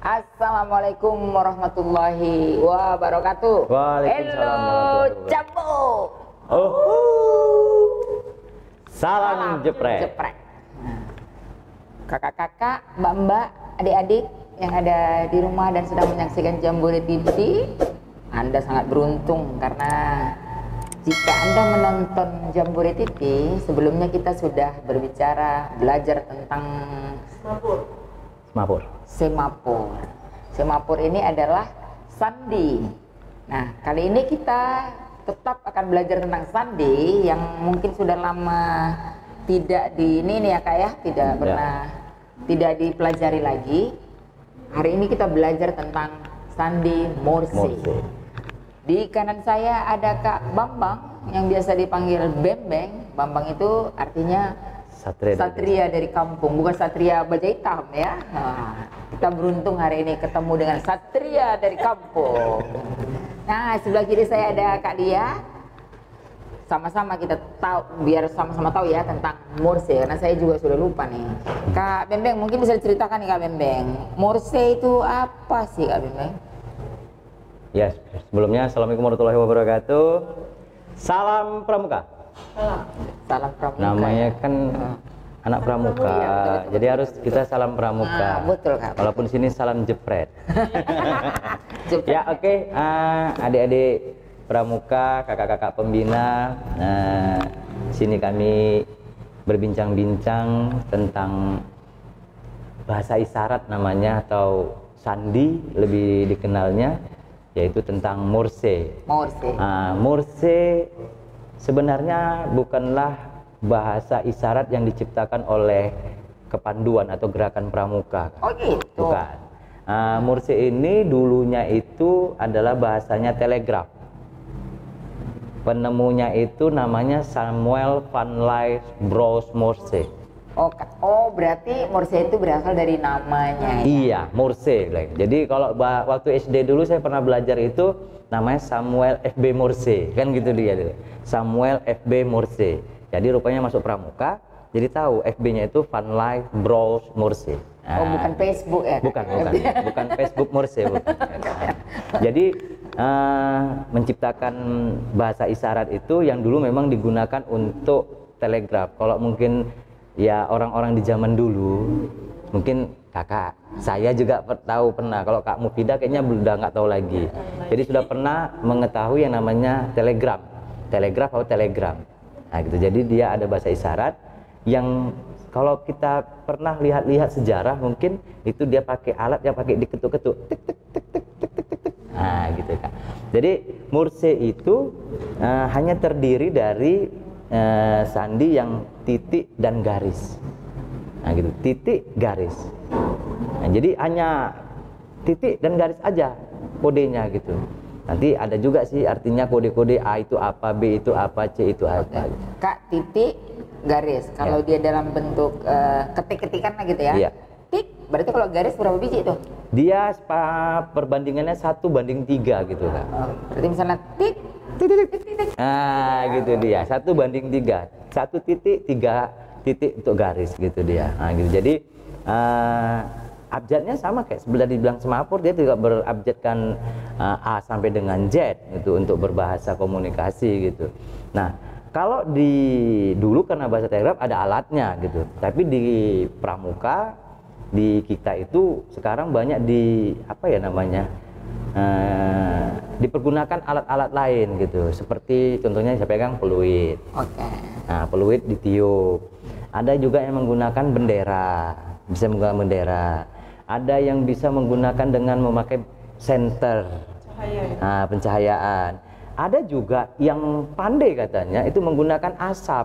Assalamualaikum warahmatullahi wabarakatuh. Waalaikumsalam warahmatullahi wabarakatuh. Jambu. Salam jeprek. Kakak-kakak, mbak-mbak, adik-adik yang ada di rumah dan sedang menyaksikan Jambore TV, Anda sangat beruntung karena jika Anda menonton Jambore TV, sebelumnya kita sudah berbicara, belajar tentang semapur. Semapur ini adalah sandi. Nah, kali ini kita tetap akan belajar tentang sandi yang mungkin sudah lama tidak tidak dipelajari lagi. Hari ini kita belajar tentang sandi morse. Di kanan saya ada Kak Bambang yang biasa dipanggil Bembeng. Bambang itu artinya satria dari kampung, bukan satria baja hitam ya. Nah, kita beruntung hari ini ketemu dengan satria dari kampung. Nah, sebelah kiri saya ada Kak Dia. Sama-sama kita tahu, biar sama-sama tahu ya tentang morse, karena saya juga sudah lupa nih. Kak Bembeng mungkin bisa diceritakan nih Kak Bembeng, morse itu apa sih Kak Bembeng? Ya, sebelumnya Assalamualaikum warahmatullahi wabarakatuh. Salam pramuka. Salam pramuka. Namanya kan anak pramuka, iya, betul. jadi harus kita salam pramuka. Betul Kak. Walaupun sini salam jepret. Ya oke, adik-adik pramuka, kakak-kakak pembina, sini kami berbincang-bincang tentang bahasa isyarat namanya, atau sandi lebih dikenalnya, yaitu tentang morse. Morse sebenarnya bukanlah bahasa isyarat yang diciptakan oleh kepanduan atau gerakan pramuka. Oh gitu. Bukan. Morse ini dulunya itu adalah bahasanya telegraf. Penemunya itu namanya Samuel van Lijsbroos Morse. Oh, berarti morse itu berasal dari namanya ya? Iya, Morse. Jadi kalau waktu SD dulu saya pernah belajar itu namanya Samuel F.B. Morse, kan gitu dia. Samuel F.B. Morse. Jadi rupanya masuk pramuka, jadi tahu FB-nya itu Van Lijsbroos Morse. Oh, bukan Facebook ya? Bukan Facebook Morse, bukan. Jadi menciptakan bahasa isyarat itu yang dulu memang digunakan untuk telegraf. Kalau mungkin ya orang-orang di zaman dulu, mungkin kakak saya juga tahu pernah. Kalau Kak Mufidah kayaknya udah nggak tahu lagi. Jadi sudah pernah mengetahui yang namanya telegram atau telegram. Nah gitu. Jadi dia ada bahasa isyarat yang kalau kita pernah lihat sejarah, mungkin itu dia pakai alat yang pakai diketuk-ketuk, tik tik tik tik tik tik tik. Nah gitu Kak. Jadi morse itu hanya terdiri dari sandi yang titik dan garis. Nah gitu, titik garis. Nah, jadi hanya titik dan garis aja kodenya gitu. Nanti ada juga sih artinya kode-kode A itu apa, B itu apa, C itu apa. Kak, titik garis. Kalau dia dalam bentuk ketik-ketikan lah gitu ya. Iya. Tik, berarti kalau garis berapa biji itu? Dia perbandingannya 1:3 gitu Kak. Berarti misalnya tik, Nah gitu dia, 1:3. 1 titik, 3 titik untuk garis gitu dia. Nah gitu. Jadi abjadnya sama kayak sebelah dibilang semapur, dia juga berabjadkan A sampai dengan Z gitu untuk berbahasa komunikasi gitu. Nah kalau dulu karena bahasa telegraf ada alatnya gitu, tapi di pramuka di kita itu sekarang banyak dipergunakan alat-alat lain gitu, seperti contohnya saya pegang peluit. Nah peluit ditiup. Ada juga yang menggunakan bendera, bisa menggunakan bendera. Ada yang bisa menggunakan dengan memakai senter, pencahayaan. Ada juga yang pandai katanya itu menggunakan asap.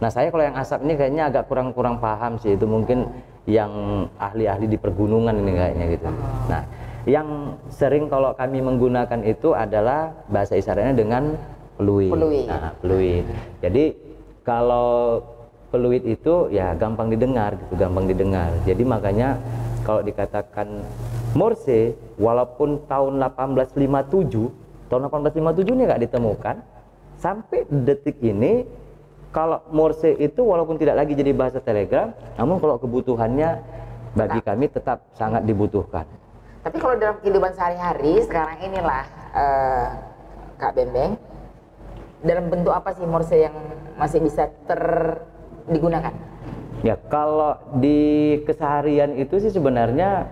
Nah saya kalau yang asap ini kayaknya agak kurang paham sih, itu mungkin yang ahli-ahli di pergunungan ini kayaknya gitu. Nah yang sering kalau kami menggunakan itu adalah bahasa isyaratnya dengan peluit. Nah peluit. Jadi kalau peluit itu ya gampang didengar gitu, gampang didengar. Jadi makanya kalau dikatakan Morse, walaupun tahun 1857 ini nggak ditemukan, sampai detik ini kalau Morse itu walaupun tidak lagi jadi bahasa telegram, namun kalau kebutuhannya bagi kami tetap sangat dibutuhkan. Tapi kalau dalam kehidupan sehari-hari sekarang inilah Kak Bembeng, dalam bentuk apa sih morse yang masih bisa digunakan? Ya kalau di keseharian itu sih sebenarnya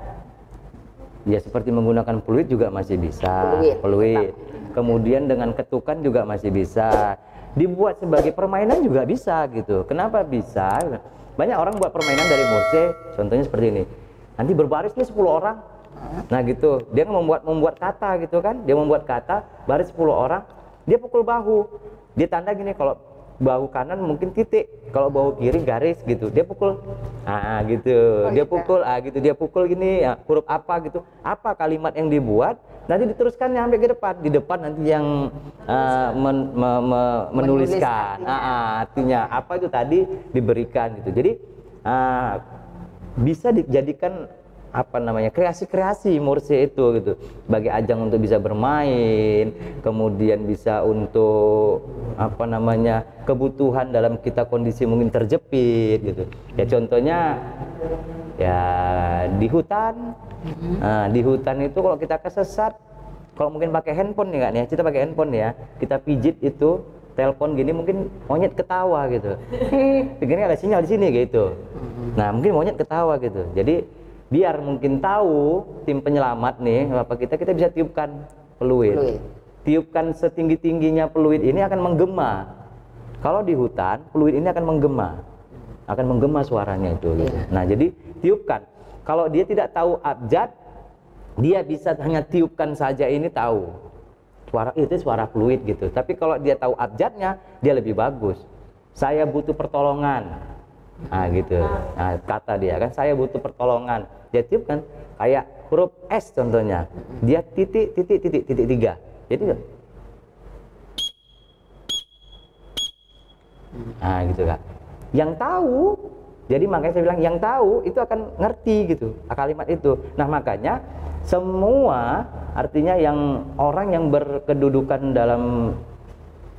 ya seperti menggunakan peluit juga masih bisa. Peluit. Kemudian dengan ketukan juga masih bisa. Dibuat sebagai permainan juga bisa gitu. Kenapa bisa? Banyak orang buat permainan dari morse, contohnya seperti ini. Nanti berbaris nih 10 orang. Nah gitu, dia membuat kata gitu kan. Dia membuat kata, baris 10 orang, dia pukul bahu. Dia tanda gini, kalau bahu kanan mungkin titik, kalau bahu kiri garis gitu. Dia pukul, gitu. Dia pukul, gitu. Dia pukul gini, huruf apa gitu. Apa kalimat yang dibuat, nanti diteruskan sampai ke depan. Di depan nanti yang menuliskan, artinya apa itu tadi diberikan gitu. Jadi bisa dijadikan apa namanya kreasi-kreasi morse itu gitu, bagi ajang untuk bisa bermain, kemudian bisa untuk apa namanya kebutuhan dalam kita kondisi mungkin terjepit gitu ya. Contohnya ya di hutan, di hutan itu kalau kita kesesat, kalau mungkin pakai handphone nih kan ya, kita pakai handphone ya, kita pijit itu telepon gini, mungkin monyet ketawa gitu. Begini ada sinyal di sini gitu. Nah mungkin monyet ketawa gitu. Jadi biar mungkin tahu tim penyelamat nih bapak kita bisa tiupkan peluit. Tiupkan setinggi-tingginya peluit ini akan menggema. Kalau di hutan peluit ini akan menggema suaranya itu gitu. Nah jadi tiupkan. Kalau dia tidak tahu abjad, dia bisa hanya tiupkan saja, ini tahu suara itu suara peluit gitu. Tapi kalau dia tahu abjadnya, dia lebih bagus. Saya butuh pertolongan. Nah gitu. Nah, kata dia kan, saya butuh pertolongan. Dia tiupkan kayak huruf S contohnya. Dia titik 3. Jadi nah gitu Kak. Yang tahu, jadi makanya saya bilang yang tahu itu akan ngerti gitu kalimat itu. Nah makanya semua artinya yang orang yang berkedudukan dalam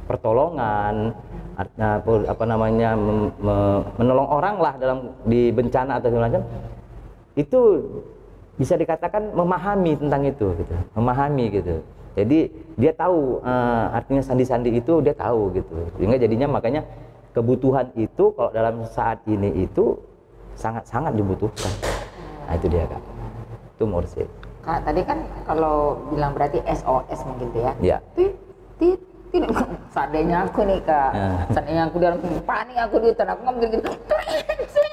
pertolongan, apa namanya menolong orang lah dalam di bencana atau segala macam, itu bisa dikatakan memahami tentang itu gitu, memahami gitu. Jadi dia tahu artinya sandi-sandi itu dia tahu gitu, sehingga jadinya makanya kebutuhan itu kalau dalam saat ini itu sangat-sangat dibutuhkan. Nah itu dia Kak, itu morse. Kak tadi kan kalau bilang berarti SOS mungkin tuh ya. Ya. Tit seandainya aku nih Kak, seandainya aku dalam panik, aku di hutan, aku ngomong gitu,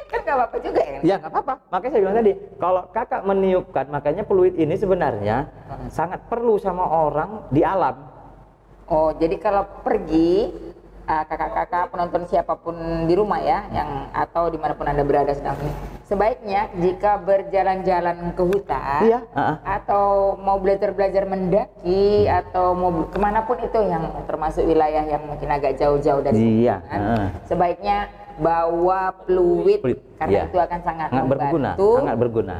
kan gak apa-apa juga ya? Ya nggak apa-apa, makanya saya bilang tadi, kalau kakak meniupkan, makanya peluit ini sebenarnya sangat perlu sama orang di alam. Oh jadi kalau pergi, kakak-kakak penonton siapapun di rumah ya, yang atau dimanapun Anda berada sedang ini, sebaiknya jika berjalan-jalan ke hutan, atau mau belajar mendaki, atau mau kemanapun itu yang termasuk wilayah yang mungkin agak jauh-jauh dari hutan, sebaiknya bawa peluit, karena itu akan sangat membantu, sangat berguna.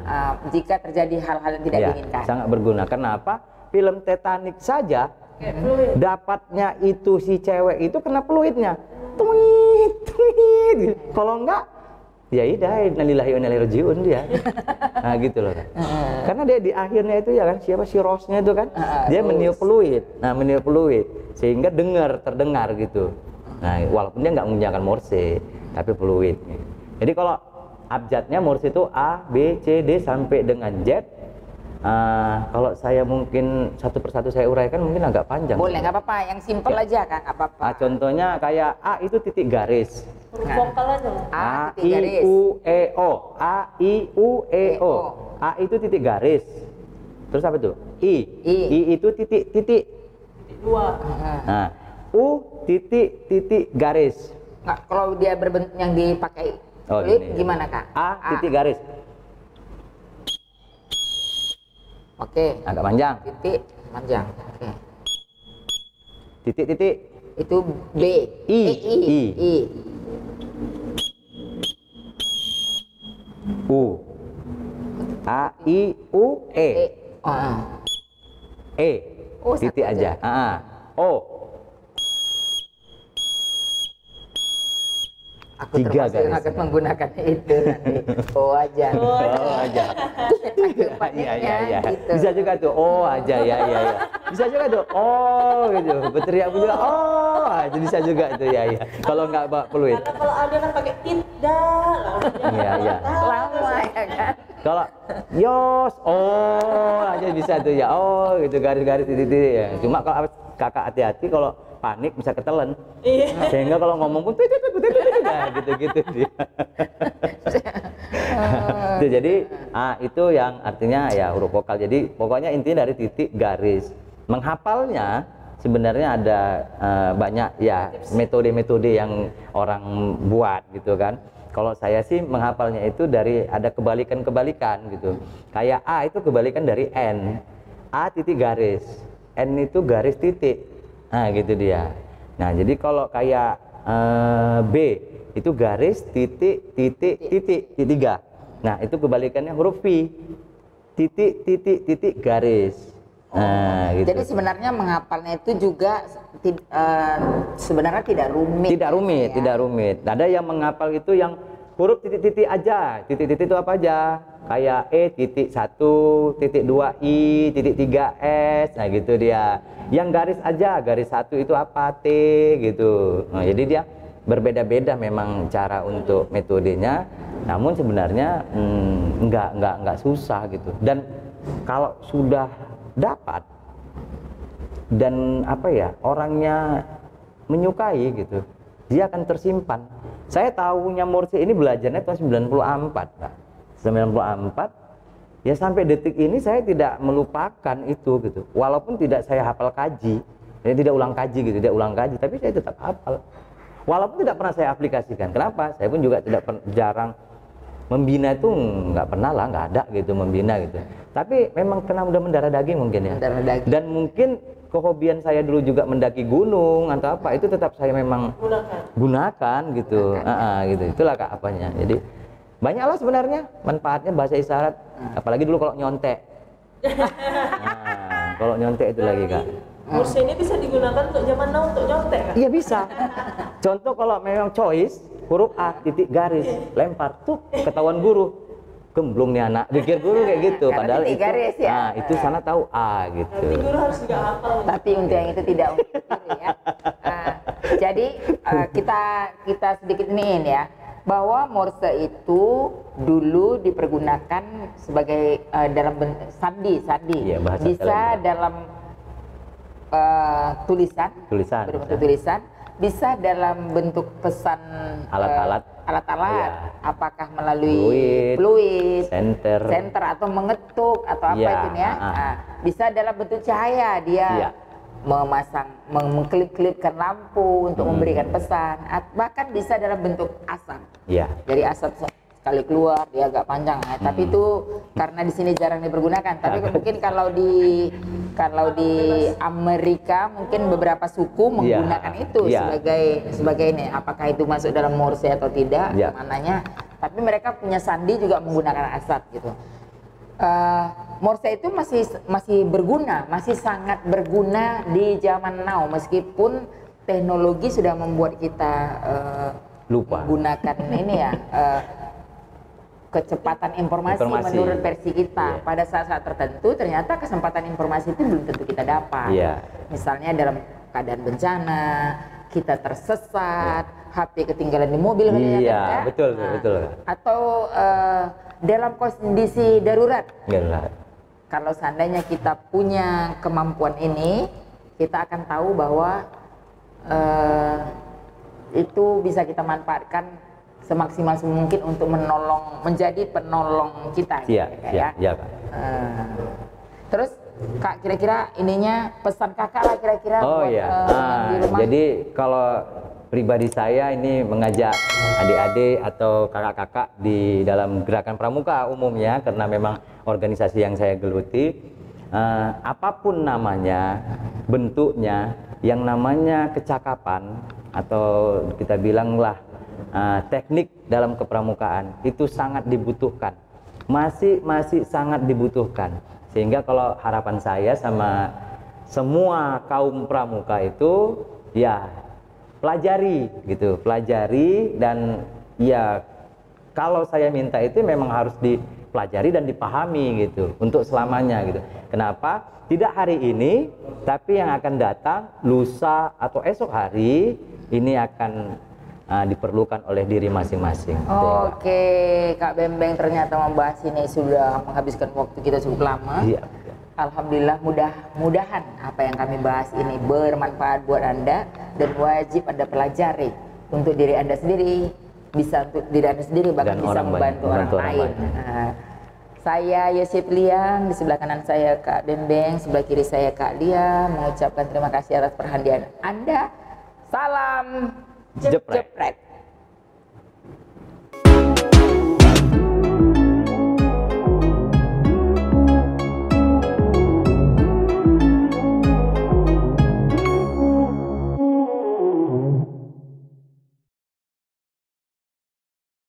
Jika terjadi hal-hal yang tidak diinginkan. Sangat berguna. Kenapa? Film Titanic saja dapatnya itu si cewek itu kena peluitnya, tuit. Kalau enggak, ya udah, innalillahi wa inna ilaihi raji'un dia. Nah gitu loh kan. Karena dia di akhirnya itu ya kan, siapa si Rose-nya itu kan, dia meniup peluit. Nah meniup peluit sehingga terdengar gitu. Nah walaupun dia nggak menggunakan morse, tapi peluit. Jadi kalau abjadnya morse itu A, B, C, D sampai dengan Z. Kalau saya mungkin satu persatu saya uraikan mungkin agak panjang. Boleh, nggak apa-apa, yang simpel aja kan, nggak apa-apa. Contohnya kayak A itu titik garis. Vokal aja. A, I, U, E, O. A, I, U, E, O. A itu titik garis. Terus apa tuh? I itu titik. Dua. Nah, U titik garis. Nggak, kalau dia berbentuk yang dipakai peluit gimana Kak? A titik garis. Oke. Agak panjang. Titik panjang. Oke. Titik. Itu B. I. U. A, I, U, E. E. Titik aja. O. Aku Tiga termasuk yang garis. akan menggunakan itu nanti. Oh aja. Oh aja. Iya. Gitu. Bisa juga tuh. Oh aja ya. Bisa juga tuh. Oh gitu. Berteriak juga. Oh aja bisa juga tuh ya. Kalau nggak bawa peluit. Karena kalau ada kan pakai tidak, langsung Iya. Lama ya kan. Kalau yos, oh aja bisa tuh ya. Oh gitu garis-garis titik-titik ya. Cuma kalau kakak hati-hati kalau panik bisa ketelen. Iya. Sehingga kalau ngomong pun nah, gitu-gitu dia. Tuh, jadi itu yang artinya ya huruf vokal. Jadi pokoknya intinya dari titik garis. Menghafalnya sebenarnya ada banyak ya metode-metode yang orang buat gitu kan. Kalau saya sih menghafalnya itu dari ada kebalikan-kebalikan gitu. Kayak A itu kebalikan dari N. A titik garis, N itu garis titik. Nah gitu dia. Nah jadi kalau kayak B itu garis titik titik titik tiga. Nah itu kebalikannya huruf V, titik titik titik garis. Nah gitu. Jadi sebenarnya menghafalnya itu juga sebenarnya tidak rumit. Tidak rumit, ya. tidak rumit. Ada yang menghafal itu yang huruf titik-titik aja. Titik-titik itu apa aja? Kayak E titik 1, titik 2 I, titik 3 S. Nah gitu dia. Yang garis aja, garis 1 itu apa? T gitu. Nah, jadi dia berbeda-beda memang cara untuk metodenya. Namun sebenarnya enggak susah gitu. Dan kalau sudah dapat dan apa ya orangnya menyukai gitu, dia akan tersimpan. Saya tahunya Morse ini belajarnya tahun 94, Pak. 94 ya sampai detik ini saya tidak melupakan itu gitu. Walaupun tidak saya hafal kaji, saya tidak ulang kaji gitu, tidak ulang kaji, tapi saya tetap hafal. Walaupun tidak pernah saya aplikasikan. Kenapa? Saya pun juga tidak jarang membina itu nggak pernah lah, nggak ada gitu membina gitu. Tapi memang kena udah mendarah daging mungkin ya. Mendarah daging. Dan mungkin kehobian saya dulu juga mendaki gunung atau apa itu tetap saya memang gunakan gitu. Gitu. Itulah Kak apanya. Jadi banyaklah sebenarnya manfaatnya bahasa isyarat. Apalagi dulu kalau nyontek. Nah, kalau nyontek itu lagi Kak. Morse ini bisa digunakan untuk zaman now untuk nyontek kan? Iya bisa. Contoh kalau memang choice huruf A titik garis lempar tuh ketahuan guru. Gemblung nih anak, pikir guru kayak gitu. Karena Padahal titik itu, garis ya. nah itu sana tahu A gitu. Nanti guru harus juga hafal. Tapi untuk yang itu tidak untuk guru ya. Jadi kita sedikit iniin ya, bahwa Morse itu dulu dipergunakan sebagai dalam sandi, Iya, bahasa bisa telegram. dalam tulisan, Tulisan, berbentuk tulisan, bisa dalam bentuk pesan Alat-alat. alat-alat, Iya. apakah melalui fluid, Senter. atau mengetuk atau apa Iya, itu ya. Nah, bisa dalam bentuk cahaya dia Iya. memasang, mengklip-klipkan lampu untuk memberikan pesan, bahkan bisa dalam bentuk asap. Iya. Jadi asap sekali keluar dia agak panjang, tapi itu karena di sini jarang dipergunakan. Tapi mungkin kalau di Amerika mungkin beberapa suku menggunakan itu sebagai ini. Apakah itu masuk dalam Morse atau tidak? Mananya? Tapi mereka punya sandi juga menggunakan asap gitu. Morse itu masih berguna, masih sangat berguna di zaman now meskipun teknologi sudah membuat kita lupa menggunakan ini ya. Kecepatan informasi menurut versi kita. Pada saat-saat tertentu ternyata kesempatan informasi itu belum tentu kita dapat. Misalnya dalam keadaan bencana, kita tersesat, HP ketinggalan di mobil kan, betul. Atau dalam kondisi darurat. Darurat. Kalau seandainya kita punya kemampuan ini, kita akan tahu bahwa itu bisa kita manfaatkan semaksimal mungkin untuk menjadi penolong kita. Iya, Kak. Terus Kak, kira-kira ininya pesan Kakak lah kira-kira buat yang di rumah. Jadi kalau pribadi saya ini mengajak adik-adik atau kakak-kakak di dalam gerakan pramuka umumnya, karena memang organisasi yang saya geluti, apapun namanya, bentuknya, yang namanya kecakapan atau kita bilanglah teknik dalam kepramukaan itu sangat dibutuhkan, masih sangat dibutuhkan. Sehingga kalau harapan saya sama semua kaum pramuka itu ya pelajari gitu, pelajari. Dan ya kalau saya minta itu memang harus dipelajari dan dipahami gitu untuk selamanya gitu. Kenapa? Tidak hari ini, tapi yang akan datang lusa atau esok hari ini akan diperlukan oleh diri masing-masing. Oke, Kak Bembeng ternyata membahas ini sudah menghabiskan waktu kita cukup lama. Iya. Alhamdulillah, mudah-mudahan apa yang kami bahas ini bermanfaat buat Anda dan wajib Anda pelajari untuk diri Anda sendiri, bisa untuk diri Anda sendiri, bahkan Dan bisa orang membantu banyak, orang membantu orang lain. Saya Yosep Liang, di sebelah kanan saya Kak Bembeng, sebelah kiri saya Kak Lia, mengucapkan terima kasih atas perhatian Anda. Salam Jeprek. jeprek.